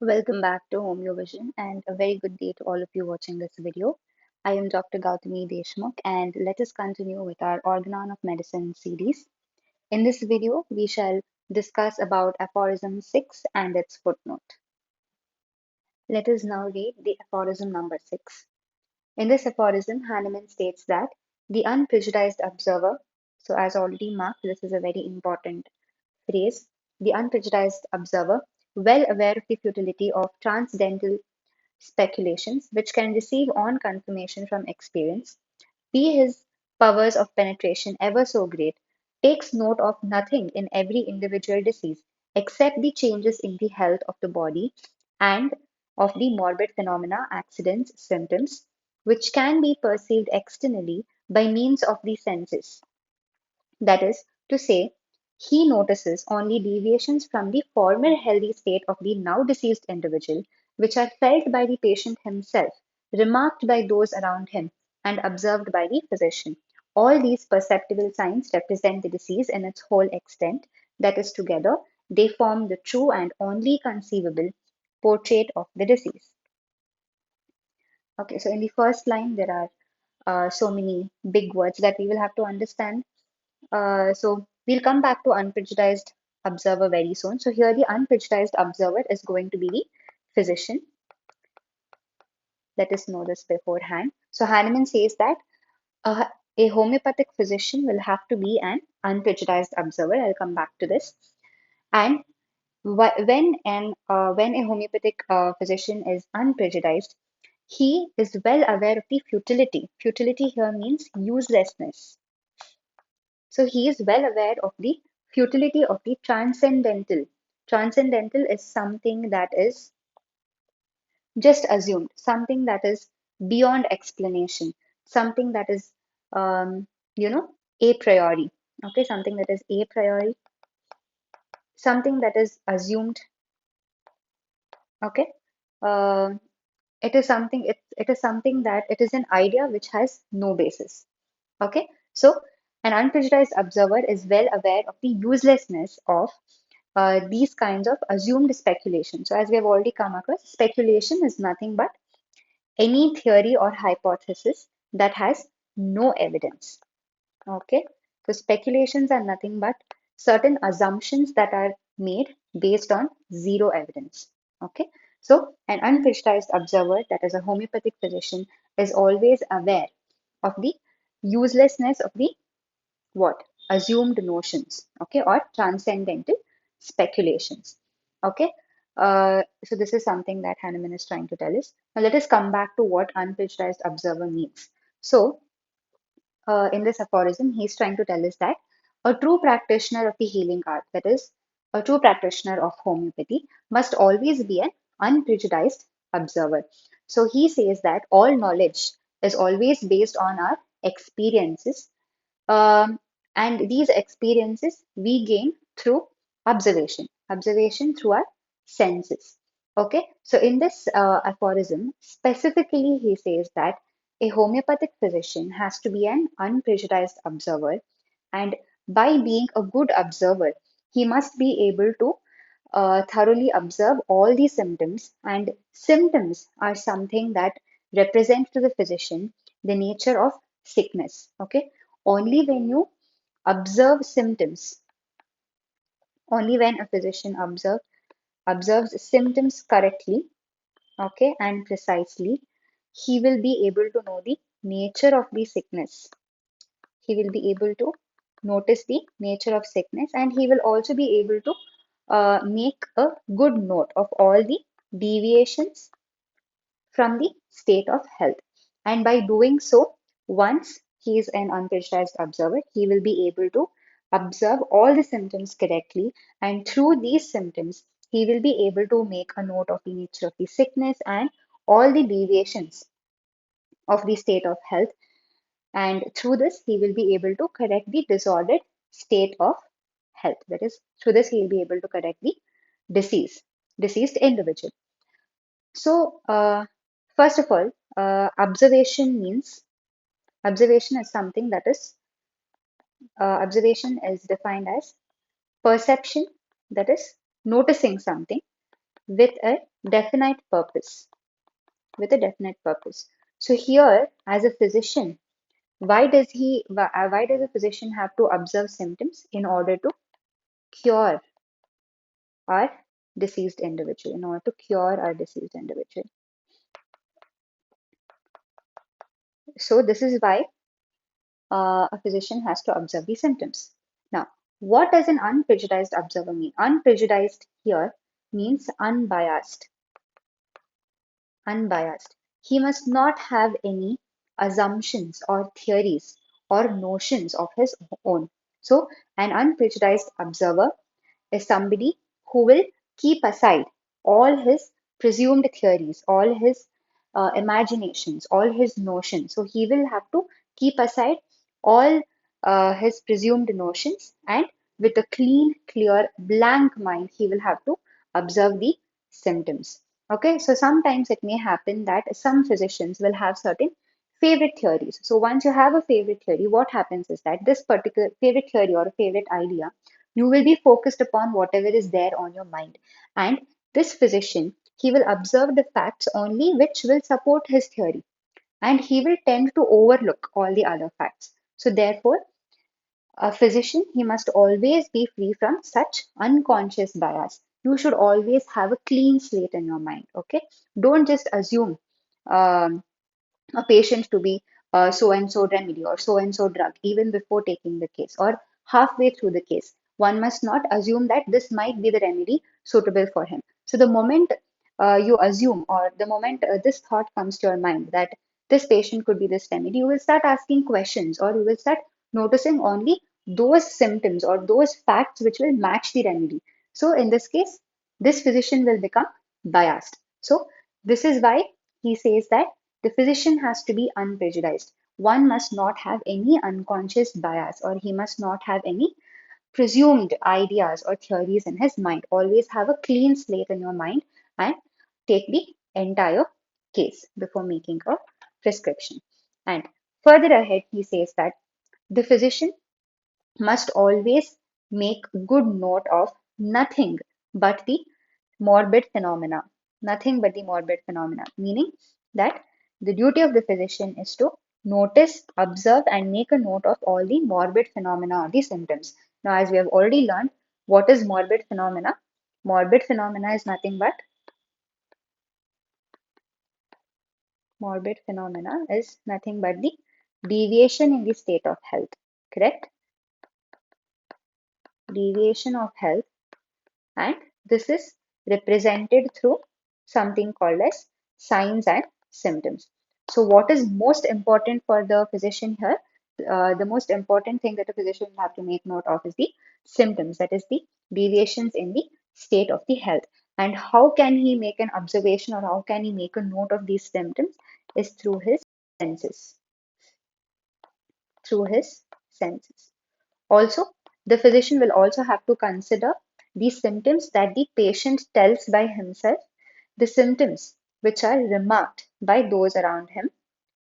Welcome back to Homeo Vision and a very good day to all of you watching this video. I am Dr.Gauthami Deshmukh and let us continue with our Organon of Medicine series. In this video, we shall discuss about Aphorism 6 and its footnote. Let us now read the aphorism number 6. In this aphorism, Hahnemann states that the unprejudiced observer, so as already marked, this is a very important phrase, the unprejudiced observer, well aware of the futility of transcendental speculations, which can receive on confirmation from experience, be his powers of penetration ever so great, takes note of nothing in every individual disease except the changes in the health of the body and of the morbid phenomena, accidents, symptoms, which can be perceived externally by means of the senses. That is to say, he notices only deviations from the former healthy state of the now deceased individual, which are felt by the patient himself, remarked by those around him, and observed by the physician. All these perceptible signs represent the disease in its whole extent, that is, together they form the true and only conceivable portrait of the disease. Okay, so in the first line, there are so many big words that we will have to understand. So we'll come back to unprejudiced observer very soon. So here the unprejudiced observer is going to be the physician. Let us know this beforehand. So Hahnemann says that a homeopathic physician will have to be an unprejudiced observer. I'll come back to this. And when a homeopathic physician is unprejudiced, he is well aware of the futility. Futility here means uselessness. So he is well aware of the futility of the transcendental. Transcendental is something that is just assumed, something that is beyond explanation, something that is, um, a priori. Okay, something that is a priori, something that is assumed. Okay, uh, it is something that it is an idea which has no basis. Okay, so an unprejudiced observer is well aware of the uselessness of these kinds of assumed speculation. So, as we have already come across, speculation is nothing but any theory or hypothesis that has no evidence. Okay, so speculations are nothing but certain assumptions that are made based on zero evidence. Okay, so an unprejudiced observer, that is a homeopathic physician, is always aware of the uselessness of the what? Assumed notions, okay, or transcendental speculations. Okay, so this is something that Hahnemann is trying to tell us. Now let us come back to what unprejudiced observer means. So, in this aphorism, he's trying to tell us that a true practitioner of the healing art, that is, a true practitioner of homeopathy, must always be an unprejudiced observer. So he says that all knowledge is always based on our experiences, um, and these experiences we gain through observation through our senses. Okay, so in this aphorism, specifically, he says that a homeopathic physician has to be an unprejudiced observer, and by being a good observer, he must be able to thoroughly observe all the symptoms, and symptoms are something that represent to the physician the nature of sickness. Okay, only when you observe symptoms, only when a physician observes symptoms correctly, okay, and precisely, he will be able to know the nature of the sickness. He will be able to notice the nature of sickness, and he will also be able to make a good note of all the deviations from the state of health. And by doing so, once he is an unprejudiced observer, he will be able to observe all the symptoms correctly. And through these symptoms, he will be able to make a note of the nature of the sickness and all the deviations of the state of health. And through this, he will be able to correct the disordered state of health. That is, through this, he will be able to correct the deceased individual. So, first of all, observation is something that is observation is defined as perception, that is noticing something with a definite purpose, with a definite purpose. So here, as a physician, why does a physician have to observe symptoms in order to cure our deceased individual, in order to cure our deceased individual? So this is why a physician has to observe the symptoms. Now, what does an unprejudiced observer mean? Unprejudiced here means unbiased. Unbiased. He must not have any assumptions or theories or notions of his own. So, an unprejudiced observer is somebody who will keep aside all his presumed theories, all his imaginations, all his notions. So he will have to keep aside all his presumed notions, and with a clean, clear, blank mind, he will have to observe the symptoms. Okay, so sometimes it may happen that some physicians will have certain favorite theories. So once you have a favorite theory, what happens is that this particular favorite theory or a favorite idea, you will be focused upon whatever is there on your mind. And this physician, he will observe the facts only which will support his theory, and he will tend to overlook all the other facts. So, therefore, a physician, he must always be free from such unconscious bias. You should always have a clean slate in your mind. Okay, don't just assume um, a patient to be so and so remedy or so and so drug even before taking the case or halfway through the case. One must not assume that this might be the remedy suitable for him. So the moment you assume, or the moment this thought comes to your mind that this patient could be this remedy, you will start asking questions, or you will start noticing only those symptoms or those facts which will match the remedy. So in this case, this physician will become biased. So this is why he says that the physician has to be unprejudiced. One must not have any unconscious bias, or he must not have any presumed ideas or theories in his mind. Always have a clean slate in your mind and take the entire case before making a prescription. And further ahead, he says that the physician must always make good note of nothing but the morbid phenomena. Nothing but the morbid phenomena, meaning that the duty of the physician is to notice, observe, and make a note of all the morbid phenomena or the symptoms. Now, as we have already learned, what is morbid phenomena? Morbid phenomena is nothing but the deviation in the state of health. Correct? Deviation of health, and this is represented through something called as signs and symptoms. So what is most important for the physician here? The most important thing that a physician will have to make note of is the symptoms, that is the deviations in the state of the health. And how can he make an observation, or how can he make a note of these symptoms, is through his senses. Through his senses. Also, the physician will also have to consider the symptoms that the patient tells by himself, the symptoms which are remarked by those around him.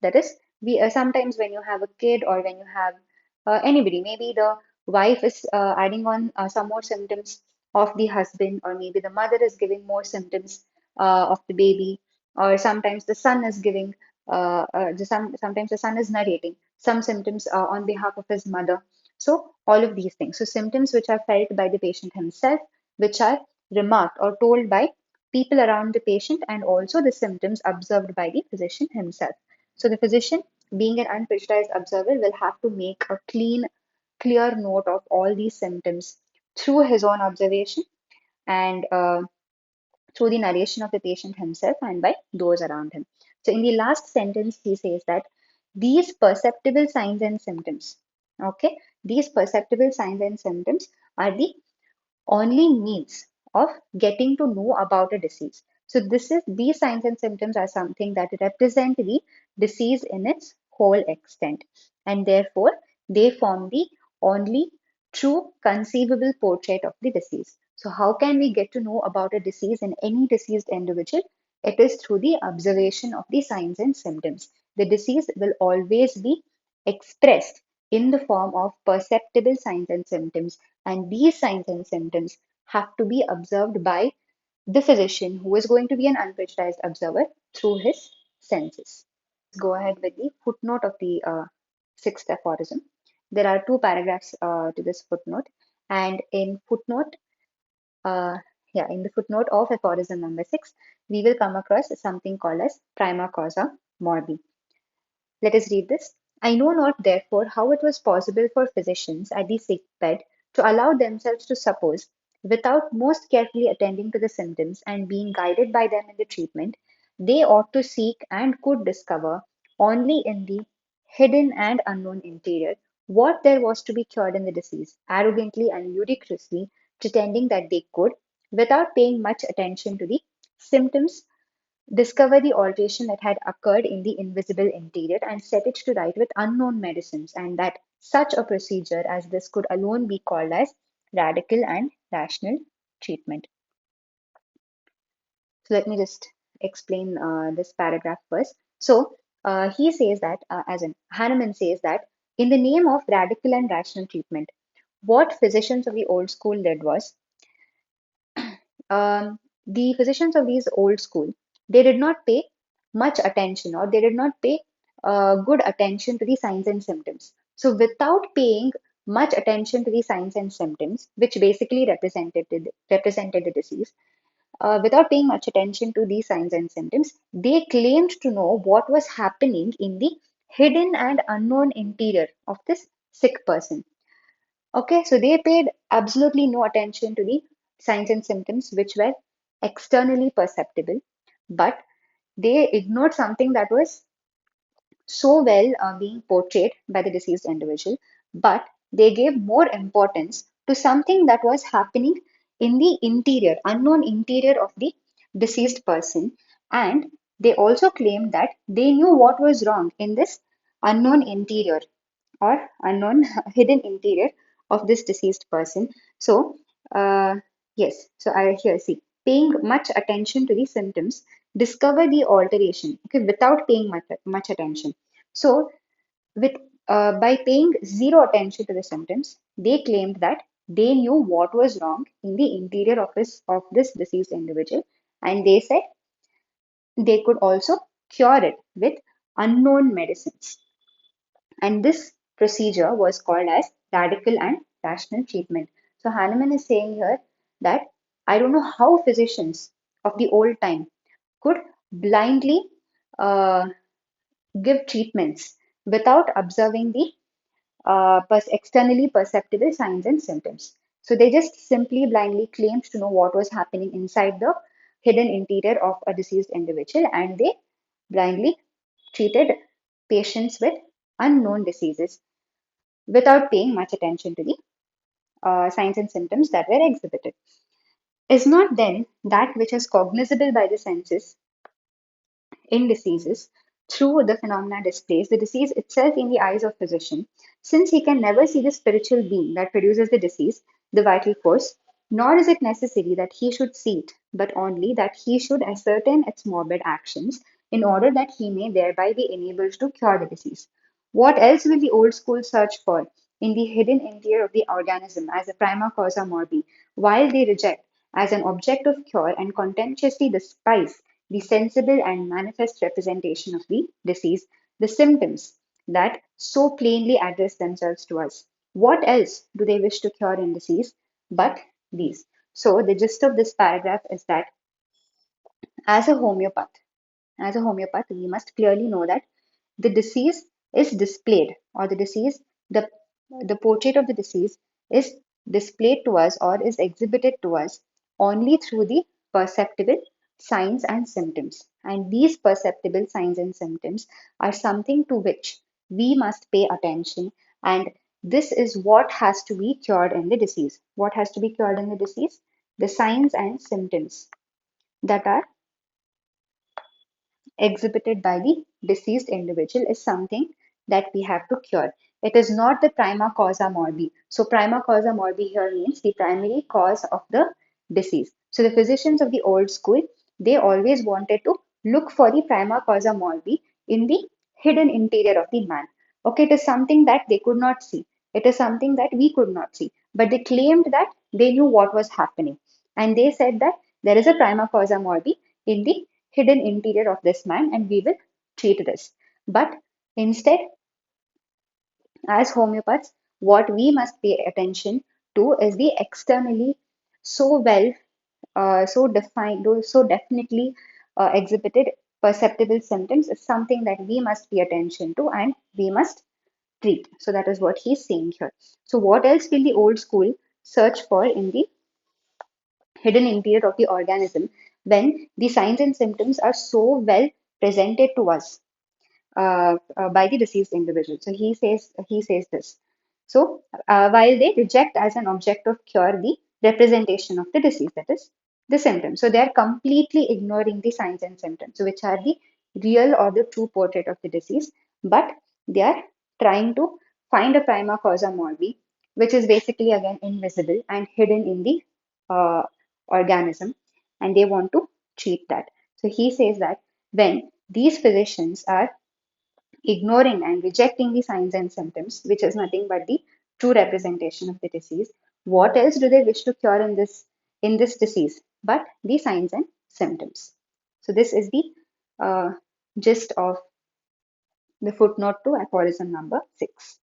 That is, we sometimes when you have a kid, or when you have anybody, maybe the wife is adding on some more symptoms of the husband, or maybe the mother is giving more symptoms of the baby, or sometimes the son is giving, sometimes the son is narrating some symptoms on behalf of his mother. So, all of these things. So, symptoms which are felt by the patient himself, which are remarked or told by people around the patient, and also the symptoms observed by the physician himself. So the physician, being an unprejudiced observer, will have to make a clean, clear note of all these symptoms through his own observation, and through the narration of the patient himself and by those around him. So in the last sentence, he says that these perceptible signs and symptoms, okay, these perceptible signs and symptoms are the only means of getting to know about a disease. So these signs and symptoms are something that represent the disease in its whole extent, and therefore they form the only true conceivable portrait of the disease. So how can we get to know about a disease in any diseased individual? It is through the observation of the signs and symptoms. The disease will always be expressed in the form of perceptible signs and symptoms, and these signs and symptoms have to be observed by the physician who is going to be an unprejudiced observer through his senses. Let's go ahead with the footnote of the sixth aphorism. There are two paragraphs to this footnote, and uh, in the footnote of aphorism number six, we will come across something called as prima causa morbi. Let us read this. I know not, therefore, how it was possible for physicians at the sick bed to allow themselves to suppose, without most carefully attending to the symptoms and being guided by them in the treatment, they ought to seek and could discover only in the hidden and unknown interior what there was to be cured in the disease, arrogantly and ludicrously pretending that they could, without paying much attention to the symptoms, discover the alteration that had occurred in the invisible interior and set it to right with unknown medicines, and that such a procedure as this could alone be called as radical and rational treatment. So let me just explain this paragraph first. So he says that, as in Hahnemann says that, in the name of radical and rational treatment, what physicians of the old school did was the physicians of these old school, they did not pay much attention, or they did not pay good attention to the signs and symptoms. So without paying much attention to the signs and symptoms, which basically represented the disease, without paying much attention to these signs and symptoms, they claimed to know what was happening in the hidden and unknown interior of this sick person. Okay, so they paid absolutely no attention to the signs and symptoms which were externally perceptible, but they ignored something that was so well being portrayed by the deceased individual, but they gave more importance to something that was happening in the interior, unknown interior of the deceased person. And they also claimed that they knew what was wrong in this unknown interior or unknown hidden interior of this deceased person. So, yes, so I here see paying much attention to the symptoms, discover the alteration, okay, without paying much attention. So, with by paying zero attention to the symptoms, they claimed that they knew what was wrong in the interior of this deceased individual, and they said they could also cure it with unknown medicines. And this procedure was called as radical and rational treatment. So Hahnemann is saying here that I don't know how physicians of the old time could blindly uh, give treatments without observing the externally perceptible signs and symptoms. So they just simply blindly claimed to know what was happening inside the hidden interior of a deceased individual, and they blindly treated patients with unknown diseases without paying much attention to the signs and symptoms that were exhibited. Is not then that which is cognizable by the senses in diseases through the phenomena displays the disease itself in the eyes of physician, since he can never see the spiritual being that produces the disease, the vital force, nor is it necessary that he should see it, but only that he should ascertain its morbid actions, in order that he may thereby be enabled to cure the disease. What else will the old school search for in the hidden interior of the organism as a prima causa morbi, while they reject as an object of cure and contemptuously despise the sensible and manifest representation of the disease, the symptoms that so plainly address themselves to us? What else do they wish to cure in disease but these? So, the gist of this paragraph is that as a homeopath, we must clearly know that the disease is displayed, or the, the portrait of the disease is displayed to us or is exhibited to us only through the perceptible signs and symptoms. And these perceptible signs and symptoms are something to which we must pay attention. And this is what has to be cured in the disease. What has to be cured in the disease? The signs and symptoms that are exhibited by the deceased individual is something that we have to cure. It is not the prima causa morbi. So, prima causa morbi here means the primary cause of the disease. So, the physicians of the old school, they always wanted to look for the prima causa morbi in the hidden interior of the man. Okay, it is something that they could not see. It is something that we could not see. But they claimed that they knew what was happening. And they said that there is a prima causa morbi in the hidden interior of this man, and we will treat this. But instead, as homeopaths, what we must pay attention to is the externally so well, so defined, so definitely exhibited perceptible symptoms is something that we must pay attention to and we must treat. So that is what he's saying here. So what else will the old school search for in the hidden interior of the organism when the signs and symptoms are so well presented to us by the deceased individual? So he says this. So while they reject as an object of cure the representation of the disease, that is the symptoms. So they are completely ignoring the signs and symptoms, which are the real or the true portrait of the disease, but they are trying to find a prima causa morbi, which is basically again invisible and hidden in the uh, organism, and they want to treat that. So he says that when these physicians are ignoring and rejecting the signs and symptoms, which is nothing but the true representation of the disease, what else do they wish to cure in this disease but the signs and symptoms? So this is the gist of the footnote to aphorism number 6.